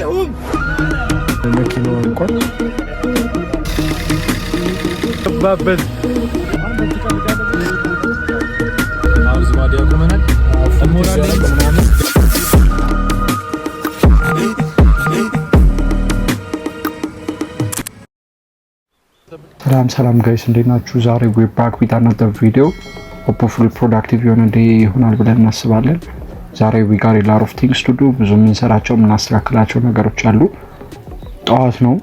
አላየውም። መኪናው እንኳን ባበት አውዝ ማዲያ ኮመናል አሞራል ምናምን ሰላም ጋይስ እንዴት ናችሁ? ዛሬ we back with another video. hopefully productive የሆነ ዴይ ይሆናል ብለን እናስባለን። ዛሬ we got a lot of things to do. ብዙ የምንሰራቸው የምናስተካክላቸው ነገሮች አሉ። ጠዋት ነው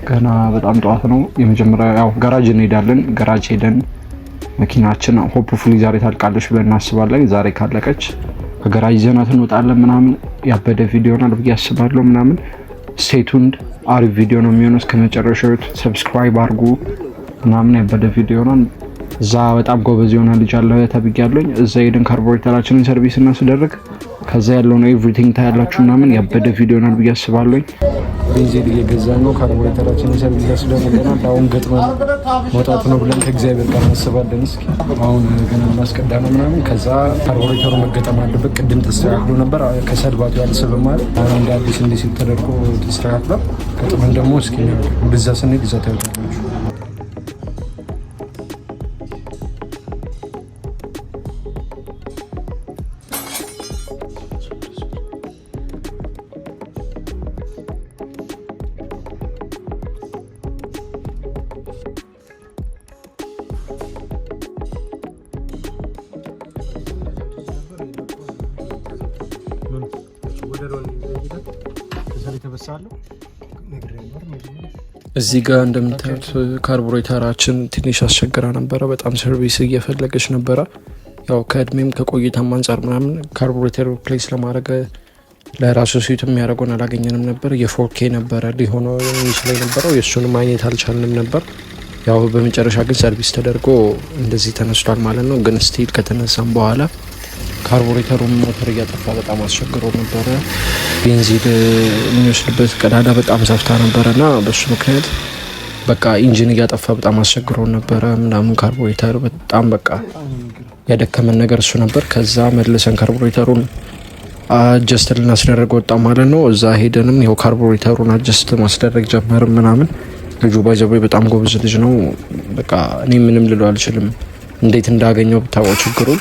ገና በጣም ጠዋት ነው። የመጀመሪያ ያው ጋራጅ እንሄዳለን። ጋራጅ ሄደን መኪናችን hopefully ዛሬ ታልቃለች ብለን እናስባለን። ዛሬ ካለቀች ከጋራጅ ዘናት እንወጣለን ምናምን ያበደ ቪዲዮ ነው ብዬ አስባለሁ ምናምን stay tuned. አሪፍ ቪዲዮ ነው የሚሆነው እስከመጨረሻው ሰብስክራይብ አድርጉ ምናምን ያበደ ቪዲዮ ነው። እዛ በጣም ጎበዝ የሆነ ልጅ አለ ተብያለኝ። እዛ ሄደን ካርቦሬተራችንን ሰርቪስ እናስደርግ ከዛ ያለው ነው ኤቭሪቲንግ ታያላችሁ ምናምን ያበደ ቪዲዮ ነው ብዬ አስባለሁ። ቤንዚን እየገዛን ነው። ካርቦሬተራችንን ሰርቪስ ያስደርገናል። አሁን ገጥመን መውጣት ነው ብለን ከእግዚአብሔር ጋር እናስባለን። እስኪ አሁን ገና እናስቀዳ ነው ምናምን ከዛ ካርቦሬተሩ መገጠም አለበት። ቅድም ተስተካክሎ ነበር ከሰልባቱ ያልሰበም ማለት አሁን እንደ አዲስ እንዲህ ሲል ተደርጎ ተስተካክሏል። ገጥመን ደግሞ እስኪ ወደዛ ስንሄድ ይዛ ታዩታላችሁ። እዚህ ጋር እንደምታዩት ካርቡሬተራችን ትንሽ አስቸግራ ነበረ። በጣም ሰርቪስ እየፈለገች ነበረ። ያው ከእድሜም ከቆይታም አንጻር ምናምን ካርቡሬተር ፕሌስ ለማድረግ ለራሱ ሲት የሚያደርገውን አላገኘንም ነበር። የፎርኬ ነበረ ሊሆነው የሚችለው ነበረው የእሱንም ማግኘት አልቻልንም ነበር። ያው በመጨረሻ ግን ሰርቪስ ተደርጎ እንደዚህ ተነስቷል ማለት ነው። ግን ስቲል ከተነሳም በኋላ ካርቡሬተሩን ሞተር እያጠፋ በጣም አስቸግሮ ነበረ። ቤንዚን የሚወስድበት ቀዳዳ በጣም ሰፍታ ነበረና በሱ ምክንያት በቃ ኢንጂን እያጠፋ በጣም አስቸግሮ ነበረ ምናምን። ካርቡሬተር በጣም በቃ ያደከመን ነገር እሱ ነበር። ከዛ መልሰን ካርቡሬተሩን አጀስት ልናስደረግ ወጣ ማለት ነው። እዛ ሄደንም ይኸው ካርቡሬተሩን አጀስት ማስደረግ ጀመርም ምናምን። ልጁ ባይዘው በጣም ጎበዝ ልጅ ነው። በቃ እኔ ምንም ልለው አልችልም እንዴት እንዳገኘው ብታወው ችግሩን።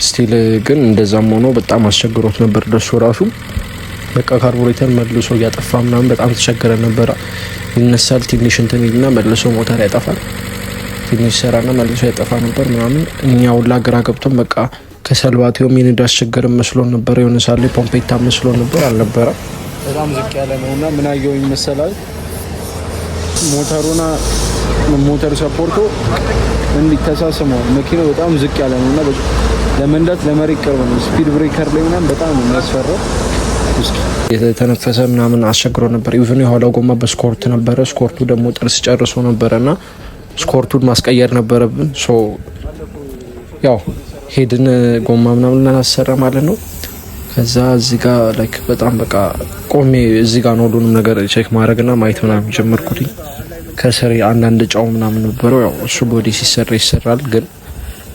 ስቲል ግን እንደዛም ሆኖ በጣም አስቸግሮት ነበር ለሱ ራሱ። በቃ ካርቡሬተር መልሶ እያጠፋ ምናምን በጣም ተቸገረ ነበር። ይነሳል ትንሽ እንትን ይልና መልሶ ሞተር ያጠፋል። ትንሽ ሰራና መልሶ ያጠፋ ነበር ምናምን። እኛው ላግራ ገብቶን በቃ ከሰልባቴው ሚኒዳ አስቸገረ መስሎን ነበር። የሆነ ሳለ ፖምፔታ መስሎን ነበር አልነበረ። በጣም ዝቅ ያለ ነውና ምን አየው ይመስላል ሞተሩ ሰፖርቱ እንዲተሳሰመው መኪናው በጣም ዝቅ ያለ ነውና ለመንዳት ለመሬት ቅርብ ነው። ስፒድ ብሬከር ላይ ምናምን በጣም ነው የሚያስፈራው። የተነፈሰ ምናምን አስቸግሮ ነበር። ኢቭን የኋላው ጎማ በስኮርት ነበረ። ስኮርቱ ደግሞ ጥርስ ጨርሶ ነበረና ስኮርቱን ማስቀየር ነበረብን። ሶ ያው ሄድን ጎማ ምናምን እናሰራ ማለት ነው። ከዛ እዚህ ጋር ላይክ በጣም በቃ ቆሜ እዚህ ጋር ነው ሁሉንም ነገር ቼክ ማድረግና ማየት ምናምን ጀመርኩት። ከስር አንዳንድ ጫው ምናምን ነበረው። ያው እሱ ቦዲ ሲሰራ ይሰራል ግን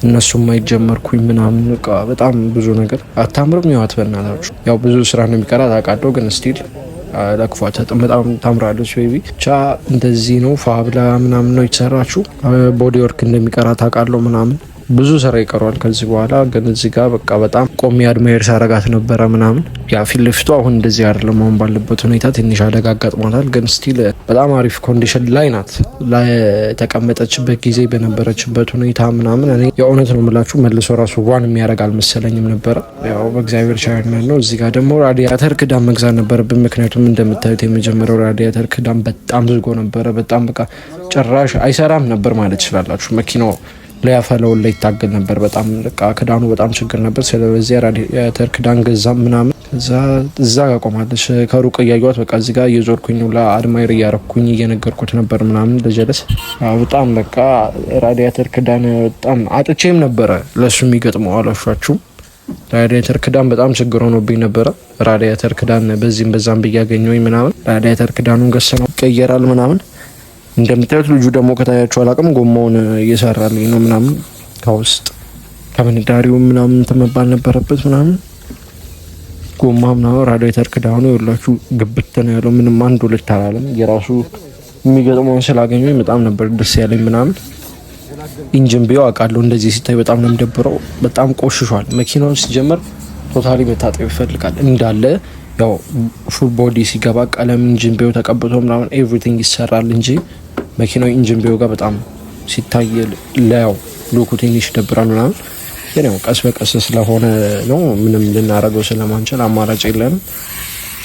እነሱም ማይጀመርኩኝ ምናምን በቃ በጣም ብዙ ነገር አታምርም። ያዋት በእናታችሁ ያው ብዙ ስራ ነው የሚቀራት አውቃለሁ። ግን ስቲል ለክፏት በጣም ታምራለች። ቤቢ ብቻ እንደዚህ ነው ፋብላ ምናምን ነው የተሰራችሁ። ቦዲ ወርክ እንደሚቀራት አውቃለሁ ምናምን ብዙ ስራ ይቀረዋል ከዚህ በኋላ። ግን እዚህ ጋር በቃ በጣም ቆሜ አድማየር ሳረጋት ነበረ ምናምን። ያ ፊት ለፊቱ አሁን እንደዚህ አይደለም። አሁን ባለበት ሁኔታ ትንሽ አደጋ አጋጥሟታል። ግን ስቲል በጣም አሪፍ ኮንዲሽን ላይ ናት። ለተቀመጠችበት ጊዜ በነበረችበት ሁኔታ ምናምን እኔ የእውነት ነው የምላችሁ መልሶ ራሱ ዋን የሚያደርግ አልመሰለኝም ነበረ። ያው በእግዚአብሔር ቻይና ነው። እዚህ ጋር ደግሞ ራዲያተር ክዳን መግዛት ነበረብን። ምክንያቱም እንደምታዩት የመጀመሪያው ራዲያተር ክዳን በጣም ዝጎ ነበረ። በጣም በቃ ጭራሽ አይሰራም ነበር ማለት ይችላላችሁ። መኪናው ለያፈለው ላይ ይታገል ነበር። በጣም በቃ ክዳኑ በጣም ችግር ነበር። ስለዚህ ራዲያተር ክዳን ገዛም ምናምን። እዛ ጋር ቆማለች ከሩቅ እያየኋት በቃ እዚህ ጋር እየዞርኩኝ ነው ለአድማየር እያረኩኝ እየነገርኩት ነበር ምናምን ለጀለስ። በጣም በቃ ራዲያተር ክዳን በጣም አጥቼም ነበረ ለሱ የሚገጥመው አላሻችሁም። ራዲያተር ክዳን በጣም ችግር ሆኖብኝ ነበረ። ራዲያተር ክዳን በዚህም በዛም ብያገኘኝ ምናምን ራዲያተር ክዳኑን ገሰነው ይቀየራል ምናምን። እንደምታዩት ልጁ ደግሞ ከታያችሁ አላቅም ጎማውን እየሰራልኝ ነው ምናምን። ከውስጥ ከምንዳሪው ምናምን ተመባል ነበረበት ምናምን። ጎማ ምናምን ራዲየተር ክዳኑ ይኸውላችሁ ግብት ነው ያለው። ምንም አንድ ሁለት አላለም። የራሱ የሚገጥመውን ስላገኘኝ በጣም ነበር ደስ ያለኝ ምናምን። ኢንጂን ቢው አውቃለሁ እንደዚህ ሲታይ በጣም ነው የሚደብረው። በጣም ቆሽሿል መኪናው ሲጀምር ቶታሊ መታጠብ ይፈልጋል እንዳለ። ያው ፉል ቦዲ ሲገባ ቀለም ኢንጂን ቢው ተቀብቶ ምናምን ኤቭሪቲንግ ይሰራል እንጂ መኪናው ኢንጂን ቢው ጋር በጣም ሲታይ ለያው ሉኩ ትንሽ ይደብራል ምናምን። ግን ያው ቀስ በቀስ ስለሆነ ነው ምንም ልናረገው ስለማንችል አማራጭ የለንም።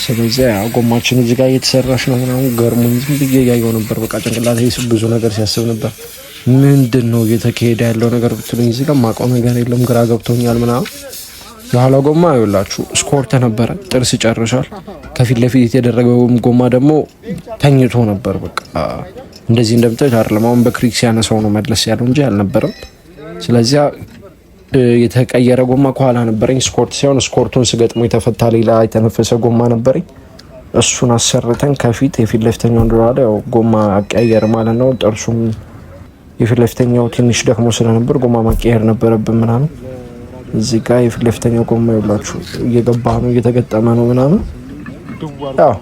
ስለዚህ ያው ጎማችን እዚህ ጋር እየተሰራሽ ነው ምናምን ገርሞኝ ዝም ብዬ እያየሁ ነበር። በቃ ጭንቅላቴ ብዙ ነገር ሲያስብ ነበር። ምንድን ነው እየተካሄደ ያለው ነገር ብትሉኝ እዚህ ጋር ማውቀው ነገር የለም። ግራ ገብቶኛል ምናምን። የኋላ ጎማ ይኸውላችሁ ስኮርት ነበረ ጥርስ ጨርሷል። ከፊት ለፊት የተደረገው ጎማ ደግሞ ተኝቶ ነበር። በቃ እንደዚህ እንደምታዩት አይደለም። አሁን በክሪክ ሲያነሳው ነው መለስ ያለው እንጂ አልነበረም። ስለዚህ የተቀየረ ጎማ ከኋላ ነበረኝ ስኮርት ሲሆን ስኮርቱን ስገጥሞ የተፈታ ሌላ የተነፈሰ ጎማ ነበረኝ። እሱን አሰርተን ከፊት የፊት ለፊተኛው እንደዋለ ያው ጎማ አቀያየር ማለት ነው። ጥርሱም የፊት ለፊተኛው ትንሽ ደክሞ ስለነበር ጎማ ማቀያየር ነበረብን ምናምን። እዚህ ጋር የፊት ለፊተኛው ጎማ ይላችሁ እየገባ ነው እየተገጠመ ነው ምናምን። ያው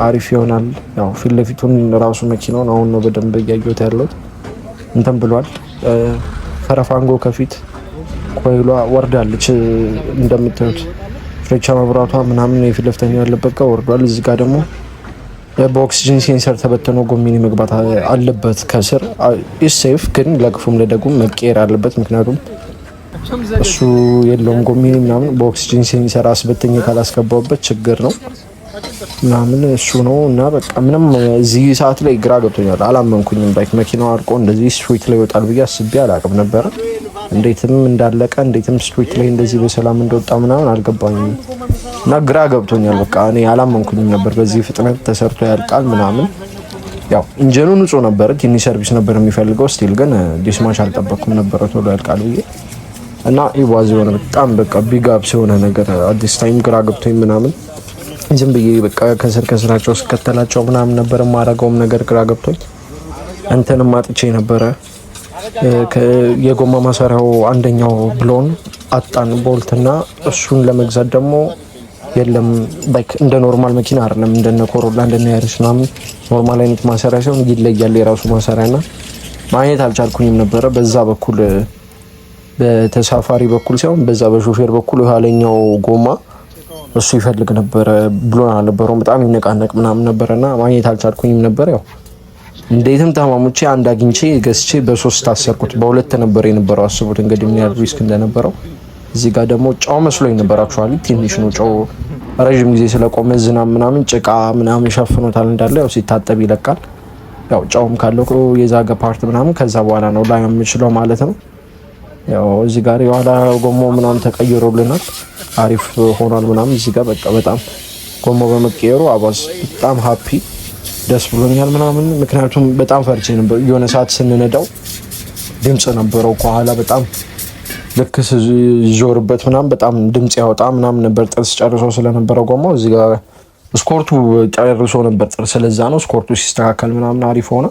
አሪፍ ይሆናል። ያው ፊት ለፊቱን ራሱ መኪናውን አሁን ነው በደንብ እያየሁት ያለው እንትን ብሏል። ፈረፋንጎ ከፊት ኮይሏ ወርዳለች እንደምታዩት። ፍሬቻ መብራቷ ምናምን የፊት ለፊተኛው ያለበት ጋር ወርዷል። እዚህ ጋር ደግሞ በኦክሲጅን ሴንሰር ተበተኖ ጎሚኒ መግባት አለበት ከስር ኢሴፍ ግን ለክፉም ለደጉም መቀየር አለበት። ምክንያቱም እሱ የለውም ጎሚኒ ምናምን በኦክሲጅን ሴንሰር አስበተኝ ካላስገባውበት ችግር ነው ምናምን እሱ ነው። እና በቃ ምንም እዚህ ሰዓት ላይ ግራ ገብቶኛል። አላመንኩኝም። ባይክ መኪናው አልቆ እንደዚህ ስትሪት ላይ ይወጣል ብዬ አስቤ አላቅም ነበረ። እንዴትም እንዳለቀ እንዴትም ስትሪት ላይ እንደዚህ በሰላም እንደወጣ ምናምን አልገባኝም እና ግራ ገብቶኛል። በቃ እኔ አላመንኩኝም ነበር በዚህ ፍጥነት ተሰርቶ ያልቃል ምናምን። ያው ኢንጂኑ ንጹህ ነበር፣ ትንሽ ሰርቪስ ነበር የሚፈልገው። ስቲል ግን ዲስማች አልጠበቅኩም ነበር ቶሎ ያልቃል ብዬ እና ኢዋዝ የሆነ በጣም በቃ ቢግ አፕ የሆነ ነገር አዲስ ታይም ግራ ገብቶኝ ምናምን ዝም ብዬ በቃ ከስራቸው ስከተላቸው ምናምን ነበር የማደርገውም ነገር ግራ ገብቶኝ እንትንም አጥቼ ነበረ። የጎማ ማሰሪያው አንደኛው ብሎን አጣን ቦልትና እሱን ለመግዛት ደግሞ የለም። ባይክ እንደ ኖርማል መኪና አይደለም፣ እንደነ ኮሮላ እንደነ ያሪስ ምናምን ኖርማል አይነት ማሰሪያ ሲሆን ይለያል የራሱ ማሰሪያና ማግኘት አልቻልኩኝም ነበረ። በዛ በኩል በተሳፋሪ በኩል ሳይሆን በዛ በሾፌር በኩል የኋለኛው ጎማ እሱ ይፈልግ ነበረ። ብሎን አልነበረውም፣ በጣም ይነቃነቅ ምናምን ነበርና ማግኘት አልቻልኩኝም ነበር። ያው እንዴትም ተማሙቼ አንድ አግኝቼ ገዝቼ በሶስት አሰርኩት። በሁለት ነበር የነበረው። አስቡት እንግዲህ ምን ያህል ሪስክ እንደነበረው። እዚህ ጋር ደግሞ ጫው መስሎኝ ነበር። አክቹአሊ ትንሽ ነው ጫው። ረጅም ጊዜ ስለቆመ ዝናብ ምናምን ጭቃ ምናምን ሸፍኖታል እንዳለ። ያው ሲታጠብ ይለቃል። ያው ጫውም ካለው የዛገ ፓርት ምናምን ከዛ በኋላ ነው ላይ የምችለው ማለት ነው። ያው እዚህ ጋር የኋላ ጎማው ምናምን ተቀይሮልናል፣ አሪፍ ሆኗል ምናምን። እዚህ ጋር በቃ በጣም ጎማው በመቀየሩ አባስ በጣም ሃፒ ደስ ብሎኛል ምናምን። ምክንያቱም በጣም ፈርቼ ነበር። የሆነ ሰዓት ስንነዳው ድምጽ ነበረው ከኋላ በጣም ልክ ዞርበት ምናምን በጣም ድምጽ ያወጣ ምናምን ነበር። ጥርስ ጨርሶ ስለነበረው ጎማው እዚህ ጋር ስኮርቱ ጨርሶ ነበር ጥርስ። ስለዛ ነው ስኮርቱ ሲስተካከል ምናምን አሪፍ ሆነ።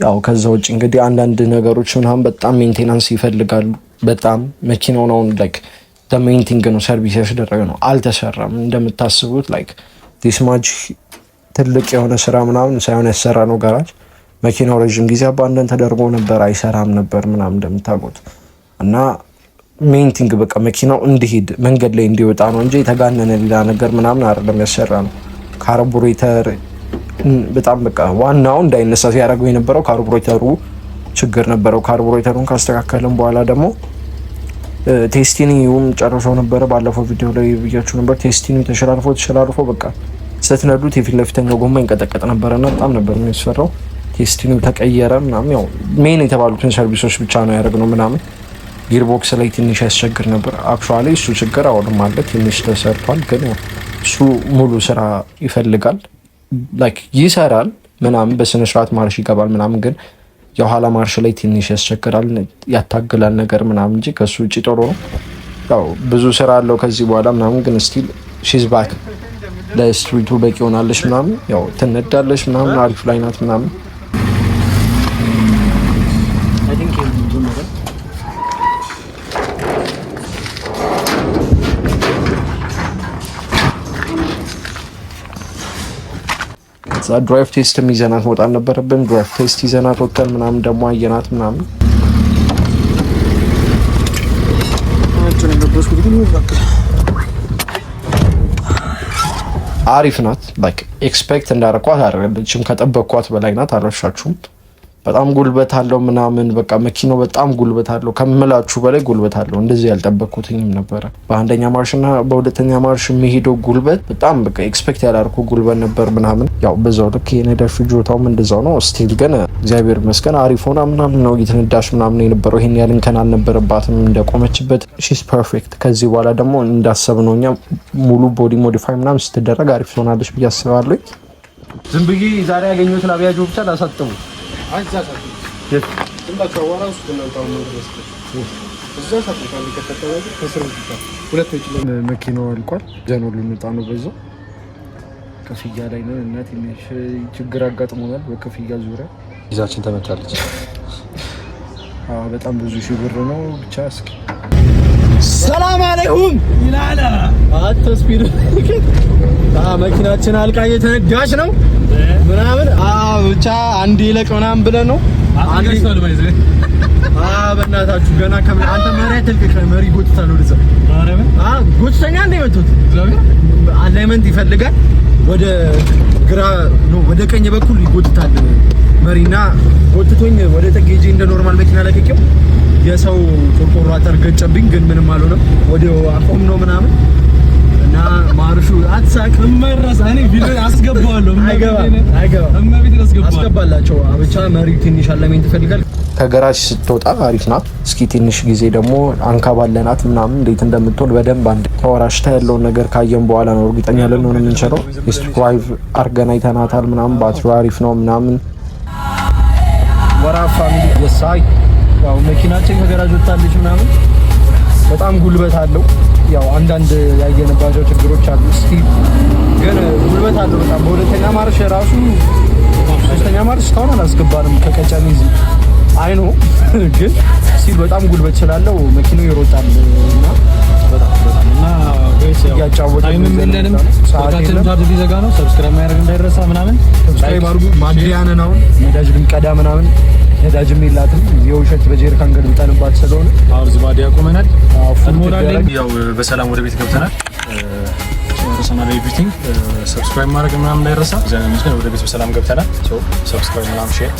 ያው ከዛ ውጭ እንግዲህ አንዳንድ ነገሮች ምናምን በጣም ሜንቴናንስ ይፈልጋሉ። በጣም መኪናው ነው ላይክ ሜንቴኒንግ ነው ሰርቪስ ያስደረገ ነው፣ አልተሰራም እንደምታስቡት። ላይክ ዲስማጅ ትልቅ የሆነ ስራ ምናምን ሳይሆን ያሰራ ነው ጋራጅ። መኪናው ረጅም ጊዜ አባንደን ተደርጎ ነበር፣ አይሰራም ነበር ምናምን እንደምታውቁት። እና ሜንቴኒንግ በቃ መኪናው እንዲሄድ መንገድ ላይ እንዲወጣ ነው እንጂ የተጋነነ ሌላ ነገር ምናምን አይደለም ያሰራ ነው። ካርቡሬተር በጣም በቃ ዋናው እንዳይነሳ ሲያደርገው የነበረው ካርቡሬተሩ ችግር ነበረው። ካርቡሬተሩን ካስተካከልን በኋላ ደግሞ ቴስቲኒውም ጨርሶ ነበረ። ባለፈው ቪዲዮ ላይ ብያችሁ ነበር። ቴስቲኒው ተሸላልፎ በቃ ስትነዱት የፊት ለፊተኛው ጎማ ይንቀጠቀጥ ነበርና በጣም ነበር የሚያስፈራው። ቴስቲኒው ተቀየረ ምናምን። ያው ሜን የተባሉትን ሰርቪሶች ብቻ ነው ያደረግነው ምናምን። ጊርቦክስ ላይ ትንሽ ያስቸግር ነበር። አክቹአሊ እሱ ችግር አሁንም አለ፣ ትንሽ ተሰርቷል። ግን እሱ ሙሉ ስራ ይፈልጋል። ላይክ ይሰራል ምናምን በስነ ስርዓት ማርሽ ይገባል ምናምን። ግን የኋላ ማርሽ ላይ ትንሽ ያስቸግራል፣ ያታግላል ነገር ምናምን እንጂ ከሱ ውጪ ጥሩ ነው። ያው ብዙ ስራ አለው ከዚህ በኋላ ምናምን። ግን ስቲል ሺዝ ባክ ለስትሪቱ በቂ ሆናለች ምናምን። ያው ትነዳለች ምናምን፣ አሪፍ ላይ ናት ምናምን። ድራይቭ ቴስት ይዘናት መውጣት ነበረብን። ድራይቭ ቴስት ይዘናት ወጥተን ምናምን ደግሞ አየናት ምናምን አሪፍ ናት። ላይክ ኤክስፔክት እንዳረኳት አይደለችም፣ ከጠበቅኳት በላይ ናት። አልዋሻችሁም። በጣም ጉልበት አለው ምናምን በቃ መኪናው በጣም ጉልበት አለው ከምላችሁ በላይ ጉልበት አለው። እንደዚህ ያልጠበቅኩትኝም ነበረ። በአንደኛ ማርሽና በሁለተኛ ማርሽ የሚሄደው ጉልበት በጣም በቃ ኤክስፔክት ያላርኩ ጉልበት ነበር ምናምን። ያው በዛው ልክ የነዳጅ ፍጆታውም እንደዛው ነው። ስቲል ግን እግዚአብሔር ይመስገን አሪፍ ሆና ምናምን ነው እየተነዳሽ ምናምን የነበረው። ይሄን ያህል እንከን አልነበረባትም እንደቆመችበት። ሺስ ፐርፌክት። ከዚህ በኋላ ደግሞ እንዳሰብነው እኛ ሙሉ ቦዲ ሞዲፋይ ምናምን ስትደረግ አሪፍ ትሆናለች ብዬ አስባለሁ። ዝም ብዬ ዛሬ ያገኘሁት ላቢያጆ ብቻ ላሳጥቡ መኪናው አልቋል። ዘኖ ልንወጣ ነው። በዛው ክፍያ ላይ ነን እና ትንሽ ችግር አጋጥሞናል በክፍያ ዙሪያ። ይዛችን ተመታለች። በጣም ብዙ ሺህ ብር ነው ብቻ። እስኪ ሰላም አለይኩም ይላል አትስፒድ መኪናችን አልቃ እየተነዳች ነው ምናምን ብቻ አንድ ይለቅ ምናምን ብለን ነው። አንድ በእናታችሁ ገና አንተ መሪ አትልቀቅ። መሪ ጎትታል ወደዛ ጎትተኛ እንደመጡት አላይመንት ይፈልጋል። ወደ ግራ ነው ወደ ቀኝ በኩል ይጎትታል መሪና ጎትቶኝ ወደ ተጌጂ እንደ ኖርማል መኪና ለቀቀው። የሰው ቆርቆሮ አጠር ገጨብኝ፣ ግን ምንም አልሆነም። ወደ አቆም ነው ምናምን እና ማርሹ አትሳቅ መረሳ እኔ ቪዲዮ አስገባዋለሁ። አስገባላቸው ብቻ መሪ ትንሽ አላይመንት ይፈልጋል። ከገራጅ ስትወጣ አሪፍ ናት። እስኪ ትንሽ ጊዜ ደግሞ አንካባለናት ምናምን እንዴት እንደምትሆን በደንብ አንድ ተወራሽታ ያለውን ነገር ካየን በኋላ ነው እርግጠኛ ልንሆን የምንችለው። ስትራይቭ አርገን አይተናታል ምናምን። ባትሪ አሪፍ ነው ምናምን። ወራ ፋሚሊ የሳይ ያው መኪናችን ከገራጅ ወጣለች ምናምን። በጣም ጉልበት አለው። ያው አንዳንድ ያየንባቸው ችግሮች አሉ። እስቲ ግን ጉልበት አለው በጣም። በሁለተኛ ማርሽ ራሱ ሶስተኛ ማርሽ እስካሁን አላስገባንም ከቀጨኔ እዚህ አይኖ ግን ሲል በጣም ጉልበት ስላለው መኪናው ይሮጣል እና በጣም እና ጋይስ ያጫወተ ምንለንም ሰዓታችንን ታዲያ ሊዘጋ ነው። ሰብስክራይብ ማድረግ እንዳይረሳ ምናምን። ሰብስክራይብ አድርጉ። ማድሪያና ነው ነዳጅ ብንቀዳ ምናምን ነዳጅም የላትም የውሸት በጀሪካን ገልብጠንባት ስለሆነ አሁን እዚህ ማዲያ ቆመናል። ሞራሌን ያው በሰላም ወደ ቤት ገብተናል። ጨርሰናል ኤቭሪቲንግ። ሰብስክራይብ ማድረግ ምናምን እንዳይረሳ። እዚያ ነው ወደ ቤት በሰላም ገብተናል። ሶ ሰብስክራይብ ምናምን ሼር